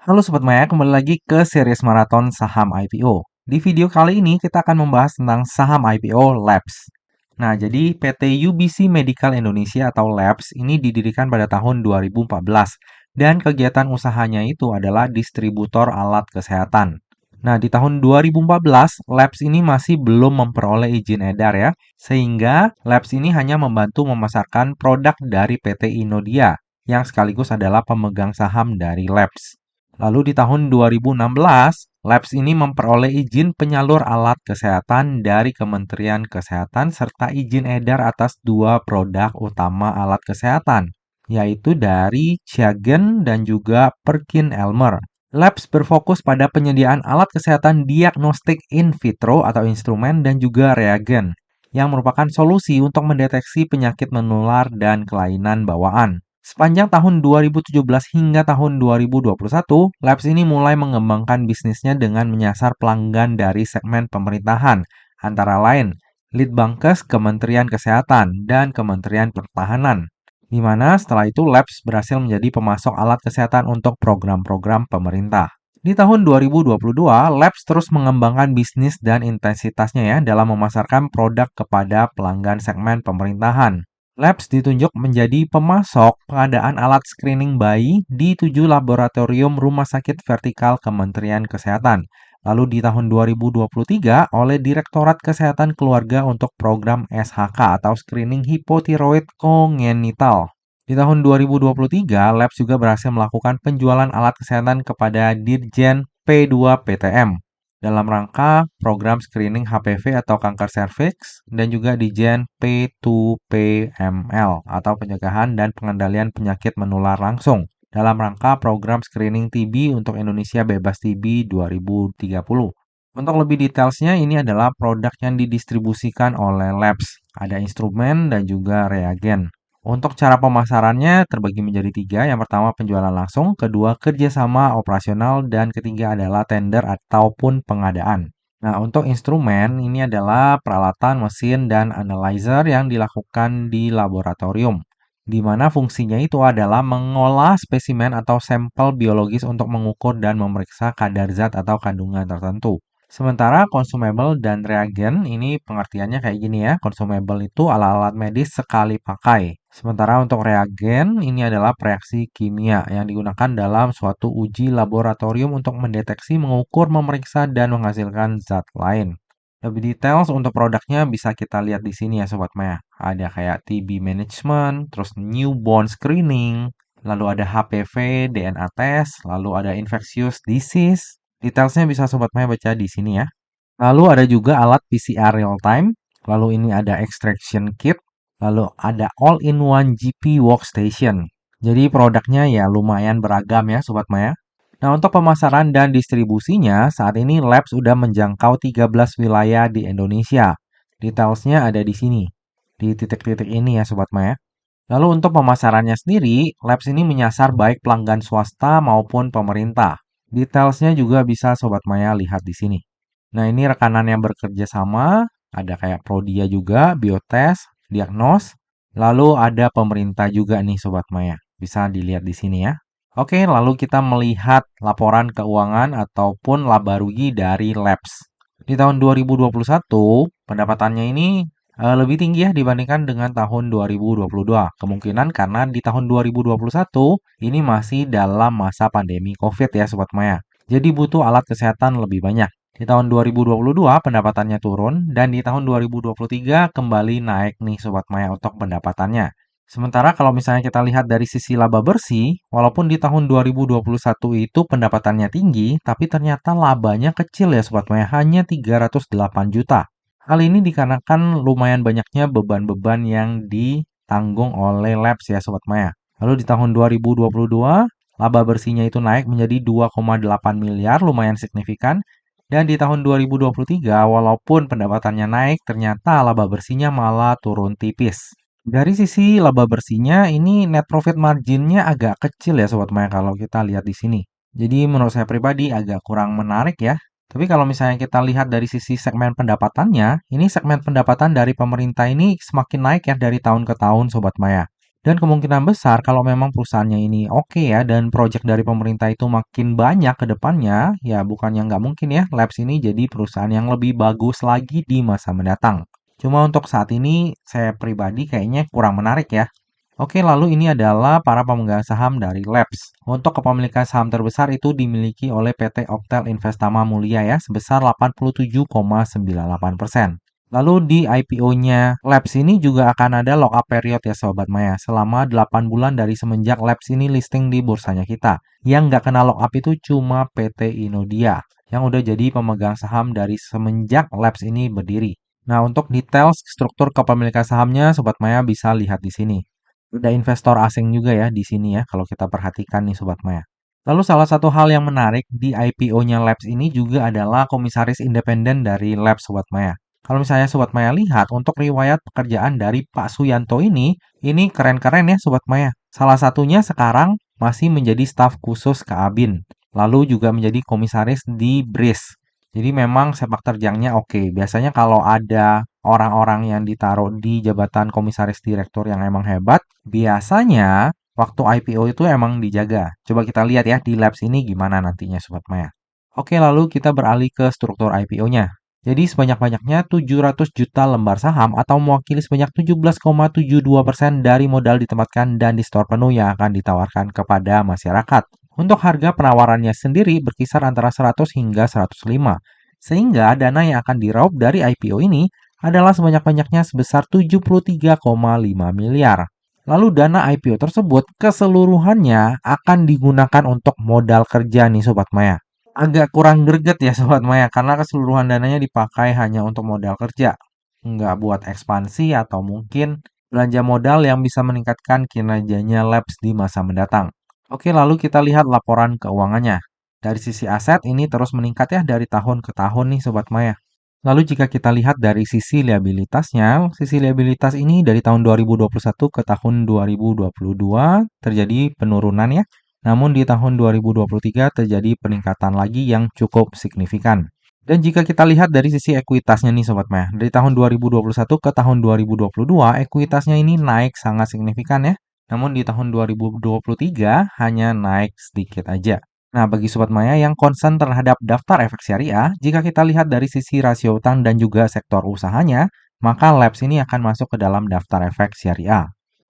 Halo Sobat Maya, kembali lagi ke series maraton saham IPO. Di video kali ini kita akan membahas tentang saham IPO Labs. Nah, jadi PT UBC Medical Indonesia atau Labs ini didirikan pada tahun 2014 dan kegiatan usahanya itu adalah distributor alat kesehatan. Nah, di tahun 2014, Labs ini masih belum memperoleh izin edar ya, sehingga Labs ini hanya membantu memasarkan produk dari PT Inodia yang sekaligus adalah pemegang saham dari Labs. Lalu di tahun 2016, Labs ini memperoleh izin penyalur alat kesehatan dari Kementerian Kesehatan serta izin edar atas dua produk utama alat kesehatan, yaitu dari Chiagen dan juga Perkin-Elmer. Labs berfokus pada penyediaan alat kesehatan diagnostik in vitro atau instrumen dan juga reagen, yang merupakan solusi untuk mendeteksi penyakit menular dan kelainan bawaan. Sepanjang tahun 2017 hingga tahun 2021, Labs ini mulai mengembangkan bisnisnya dengan menyasar pelanggan dari segmen pemerintahan, antara lain Litbangkes, Kementerian Kesehatan, dan Kementerian Pertahanan. Di mana setelah itu Labs berhasil menjadi pemasok alat kesehatan untuk program-program pemerintah. Di tahun 2022, Labs terus mengembangkan bisnis dan intensitasnya ya dalam memasarkan produk kepada pelanggan segmen pemerintahan. Labs ditunjuk menjadi pemasok pengadaan alat screening bayi di 7 laboratorium rumah sakit vertikal Kementerian Kesehatan. Lalu di tahun 2023 oleh Direktorat Kesehatan Keluarga untuk program SHK atau Screening Hipotiroid Kongenital. Di tahun 2023, Labs juga berhasil melakukan penjualan alat kesehatan kepada Dirjen P2PTM dalam rangka program screening HPV atau kanker serviks dan juga Dijen P2PML atau pencegahan dan pengendalian penyakit menular langsung dalam rangka program screening TB untuk Indonesia Bebas TB 2030. Untuk lebih detailsnya ini adalah produk yang didistribusikan oleh Labs. Ada instrumen dan juga reagen. Untuk cara pemasarannya terbagi menjadi tiga. Yang pertama penjualan langsung, kedua kerjasama operasional, dan ketiga adalah tender ataupun pengadaan. Nah, untuk instrumen ini adalah peralatan, mesin, dan analyzer yang dilakukan di laboratorium, di mana fungsinya itu adalah mengolah spesimen atau sampel biologis untuk mengukur dan memeriksa kadar zat atau kandungan tertentu. Sementara consumable dan reagen ini pengertiannya kayak gini ya. Consumable itu alat-alat medis sekali pakai. Sementara untuk reagen ini adalah reaksi kimia yang digunakan dalam suatu uji laboratorium untuk mendeteksi, mengukur, memeriksa, dan menghasilkan zat lain. Lebih details untuk produknya bisa kita lihat di sini ya Sobat Maya. Ada kayak TB management, terus newborn screening, lalu ada HPV, DNA test, lalu ada infectious disease. Detailsnya bisa Sobat Maya baca di sini ya. Lalu ada juga alat PCR real time, lalu ini ada extraction kit, lalu ada all-in-one GP workstation. Jadi produknya ya lumayan beragam ya Sobat Maya. Nah, untuk pemasaran dan distribusinya, saat ini Labs sudah menjangkau 13 wilayah di Indonesia. Detailsnya ada di sini, di titik-titik ini ya Sobat Maya. Lalu untuk pemasarannya sendiri, Labs ini menyasar baik pelanggan swasta maupun pemerintah. Detailsnya juga bisa Sobat Maya lihat di sini. Nah, ini rekanan yang bekerja sama, ada kayak Prodia juga, Biotes, Diagnos, lalu ada pemerintah juga nih Sobat Maya. Bisa dilihat di sini ya. Oke, lalu kita melihat laporan keuangan ataupun laba rugi dari Labs. Di tahun 2021, pendapatannya ini lebih tinggi ya dibandingkan dengan tahun 2022. Kemungkinan karena di tahun 2021 ini masih dalam masa pandemi COVID ya Sobat Maya. Jadi butuh alat kesehatan lebih banyak. Di tahun 2022 pendapatannya turun dan di tahun 2023 kembali naik nih Sobat Maya untuk pendapatannya. Sementara kalau misalnya kita lihat dari sisi laba bersih, walaupun di tahun 2021 itu pendapatannya tinggi, tapi ternyata labanya kecil ya Sobat Maya, hanya 308 juta. Hal ini dikarenakan lumayan banyaknya beban-beban yang ditanggung oleh Labs ya Sobat Maya. Lalu di tahun 2022, laba bersihnya itu naik menjadi 2,8 miliar, lumayan signifikan. Dan di tahun 2023, walaupun pendapatannya naik, ternyata laba bersihnya malah turun tipis. Dari sisi laba bersihnya, ini net profit marginnya agak kecil ya Sobat Maya kalau kita lihat di sini. Jadi menurut saya pribadi agak kurang menarik ya. Tapi kalau misalnya kita lihat dari sisi segmen pendapatannya, ini segmen pendapatan dari pemerintah ini semakin naik ya dari tahun ke tahun Sobat Maya. Dan kemungkinan besar kalau memang perusahaannya ini oke ya dan proyek dari pemerintah itu makin banyak ke depannya, ya bukannya nggak mungkin ya Labs ini jadi perusahaan yang lebih bagus lagi di masa mendatang. Cuma untuk saat ini saya pribadi kayaknya kurang menarik ya. Oke, lalu ini adalah para pemegang saham dari Labs. Untuk kepemilikan saham terbesar itu dimiliki oleh PT Optel Investama Mulia ya, sebesar 87,98%. Lalu di IPO-nya Labs ini juga akan ada lock-up period ya Sobat Maya, selama 8 bulan dari semenjak Labs ini listing di bursanya kita. Yang nggak kena lock-up itu cuma PT Inodia, yang udah jadi pemegang saham dari semenjak Labs ini berdiri. Nah, untuk detail struktur kepemilikan sahamnya, Sobat Maya bisa lihat di sini. Ada investor asing juga ya di sini ya kalau kita perhatikan nih Sobat Maya. Lalu salah satu hal yang menarik di IPO-nya Labs ini juga adalah komisaris independen dari Labs Sobat Maya. Kalau misalnya Sobat Maya lihat untuk riwayat pekerjaan dari Pak Suyanto ini keren-keren ya Sobat Maya. Salah satunya sekarang masih menjadi staf khusus Kabin, lalu juga menjadi komisaris di BRIS. Jadi memang sepak terjangnya oke. Biasanya kalau ada orang-orang yang ditaruh di jabatan komisaris direktur yang emang hebat, biasanya waktu IPO itu emang dijaga. Coba kita lihat ya di Labs ini gimana nantinya Sobat Maya. Oke, lalu kita beralih ke struktur IPO-nya. Jadi sebanyak-banyaknya 700 juta lembar saham atau mewakili sebanyak 17,72% dari modal ditempatkan dan di store penuh yang akan ditawarkan kepada masyarakat. Untuk harga penawarannya sendiri berkisar antara 100 hingga 105. Sehingga dana yang akan diraup dari IPO ini adalah sebanyak-banyaknya sebesar 73,5 miliar. Lalu dana IPO tersebut keseluruhannya akan digunakan untuk modal kerja nih Sobat Maya. Agak kurang greget ya Sobat Maya karena keseluruhan dananya dipakai hanya untuk modal kerja. Nggak buat ekspansi atau mungkin belanja modal yang bisa meningkatkan kinerjanya Labs di masa mendatang. Oke, lalu kita lihat laporan keuangannya. Dari sisi aset ini terus meningkat ya dari tahun ke tahun nih Sobat Maya. Lalu jika kita lihat dari sisi liabilitas ini dari tahun 2021 ke tahun 2022 terjadi penurunan ya. Namun di tahun 2023 terjadi peningkatan lagi yang cukup signifikan. Dan jika kita lihat dari sisi ekuitasnya nih Sobat Maya, dari tahun 2021 ke tahun 2022, ekuitasnya ini naik sangat signifikan ya. Namun di tahun 2023 hanya naik sedikit aja. Nah, bagi Sobat Maya yang concern terhadap daftar efek syariah, jika kita lihat dari sisi rasio utang dan juga sektor usahanya, maka Labs ini akan masuk ke dalam daftar efek syariah.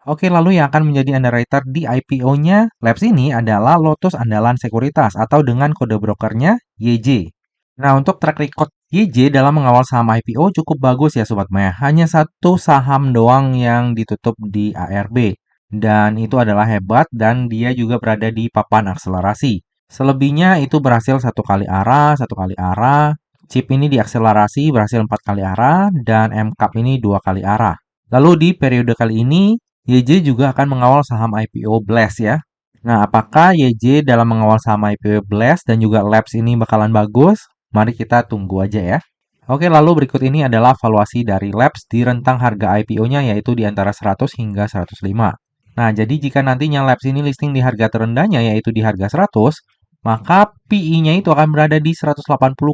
Oke, lalu yang akan menjadi underwriter di IPO-nya Labs ini adalah Lotus Andalan Sekuritas atau dengan kode brokernya YJ. Nah, untuk track record YJ dalam mengawal saham IPO cukup bagus ya Sobat Maya. Hanya satu saham doang yang ditutup di ARB. Dan itu adalah hebat dan dia juga berada di papan akselerasi. Selebihnya itu berhasil satu kali arah. Chip ini diakselerasi berhasil 4 kali arah dan MCAP ini 2 kali arah. Lalu di periode kali ini, YJ juga akan mengawal saham IPO Blast ya. Nah, apakah YJ dalam mengawal saham IPO Blast dan juga Labs ini bakalan bagus? Mari kita tunggu aja ya. Oke, lalu berikut ini adalah valuasi dari Labs di rentang harga IPO-nya yaitu di antara 100 hingga 105. Nah, jadi jika nantinya Labs ini listing di harga terendahnya yaitu di harga 100, maka PI-nya itu akan berada di 180,41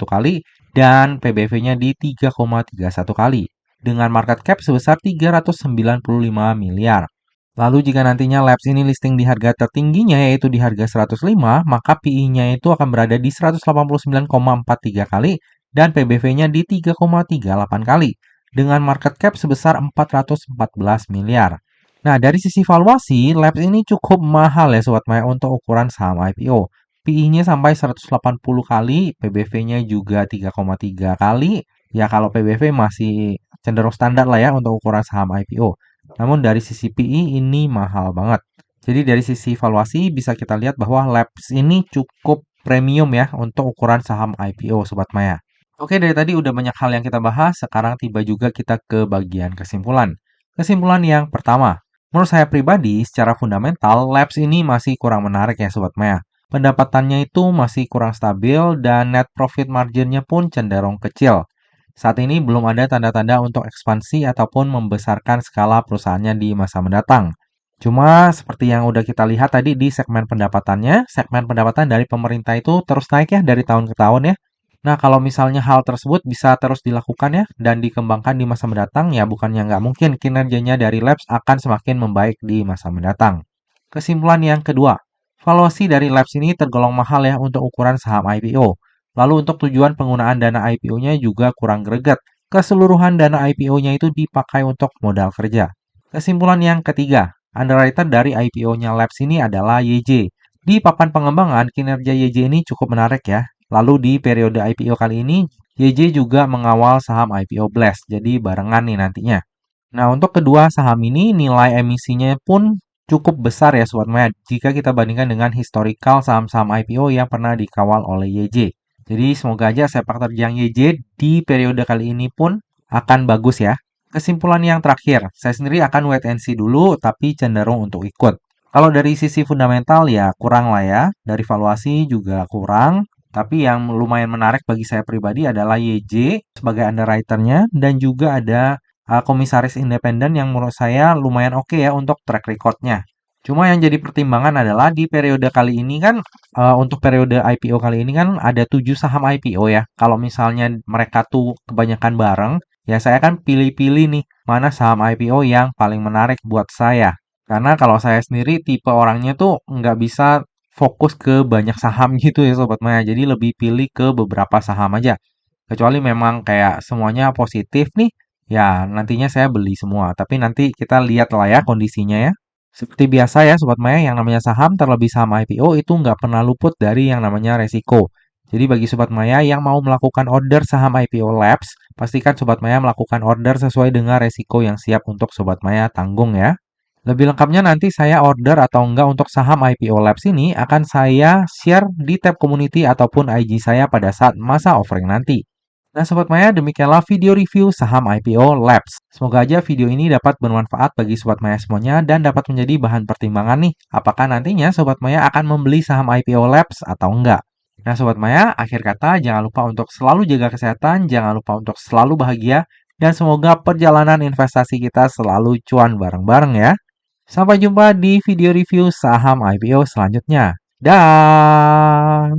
kali dan PBV-nya di 3,31 kali dengan market cap sebesar 395 miliar. Lalu jika nantinya Labs ini listing di harga tertingginya yaitu di harga 105, maka PI-nya itu akan berada di 189,43 kali dan PBV-nya di 3,38 kali dengan market cap sebesar 414 miliar. Nah, dari sisi valuasi, Labs ini cukup mahal ya Sobat Maya untuk ukuran saham IPO. PI-nya sampai 180 kali, PBV-nya juga 3,3 kali. Ya kalau PBV masih cenderung standar lah ya untuk ukuran saham IPO. Namun dari sisi PI ini mahal banget. Jadi dari sisi valuasi bisa kita lihat bahwa Labs ini cukup premium ya untuk ukuran saham IPO Sobat Maya. Oke, dari tadi udah banyak hal yang kita bahas, sekarang tiba juga kita ke bagian kesimpulan. Kesimpulan yang pertama, menurut saya pribadi secara fundamental Labs ini masih kurang menarik ya Sobat Maya. Pendapatannya itu masih kurang stabil dan net profit marginnya pun cenderung kecil. Saat ini belum ada tanda-tanda untuk ekspansi ataupun membesarkan skala perusahaannya di masa mendatang. Cuma seperti yang udah kita lihat tadi di segmen pendapatan dari pemerintah itu terus naik ya dari tahun ke tahun ya. Nah, kalau misalnya hal tersebut bisa terus dilakukan ya dan dikembangkan di masa mendatang, ya bukannya nggak mungkin kinerjanya dari labs akan semakin membaik di masa mendatang. Kesimpulan yang kedua, valuasi dari labs ini tergolong mahal ya untuk ukuran saham IPO. Lalu untuk tujuan penggunaan dana IPO-nya juga kurang greget. Keseluruhan dana IPO-nya itu dipakai untuk modal kerja. Kesimpulan yang ketiga, underwriter dari IPO-nya labs ini adalah YJ. Di papan pengembangan, kinerja YJ ini cukup menarik ya. Lalu di periode IPO kali ini, YJ juga mengawal saham IPO Blast, jadi barengan nih nantinya. Nah, untuk kedua saham ini nilai emisinya pun cukup besar ya Sobat Maya jika kita bandingkan dengan historical saham-saham IPO yang pernah dikawal oleh YJ. Jadi semoga aja sepak terjang YJ di periode kali ini pun akan bagus ya. Kesimpulan yang terakhir, saya sendiri akan wait and see dulu tapi cenderung untuk ikut. Kalau dari sisi fundamental ya kurang lah ya, dari valuasi juga kurang. Tapi yang lumayan menarik bagi saya pribadi adalah YJ sebagai underwriter-nya dan juga ada komisaris independen yang menurut saya lumayan oke ya untuk track record-nya. Cuma yang jadi pertimbangan adalah di periode kali ini kan untuk periode IPO kali ini kan ada 7 saham IPO ya. Kalau misalnya mereka tuh kebanyakan bareng, ya saya kan pilih-pilih nih mana saham IPO yang paling menarik buat saya. Karena kalau saya sendiri tipe orangnya tuh nggak bisa fokus ke banyak saham gitu ya Sobat Maya. Jadi lebih pilih ke beberapa saham aja. Kecuali memang kayak semuanya positif nih, ya nantinya saya beli semua. Tapi nanti kita lihat lah ya kondisinya ya. Seperti biasa ya Sobat Maya, yang namanya saham, terlebih saham IPO itu nggak pernah luput dari yang namanya resiko. Jadi bagi Sobat Maya yang mau melakukan order saham IPO Labs, pastikan Sobat Maya melakukan order sesuai dengan resiko yang siap untuk Sobat Maya tanggung ya. Lebih lengkapnya nanti saya order atau enggak untuk saham IPO Labs ini akan saya share di tab community ataupun IG saya pada saat masa offering nanti. Nah Sobat Maya, demikianlah video review saham IPO Labs. Semoga aja video ini dapat bermanfaat bagi Sobat Maya semuanya dan dapat menjadi bahan pertimbangan nih. Apakah nantinya Sobat Maya akan membeli saham IPO Labs atau enggak? Nah Sobat Maya, akhir kata jangan lupa untuk selalu jaga kesehatan, jangan lupa untuk selalu bahagia, dan semoga perjalanan investasi kita selalu cuan bareng-bareng ya. Sampai jumpa di video review saham IPO selanjutnya. Dah.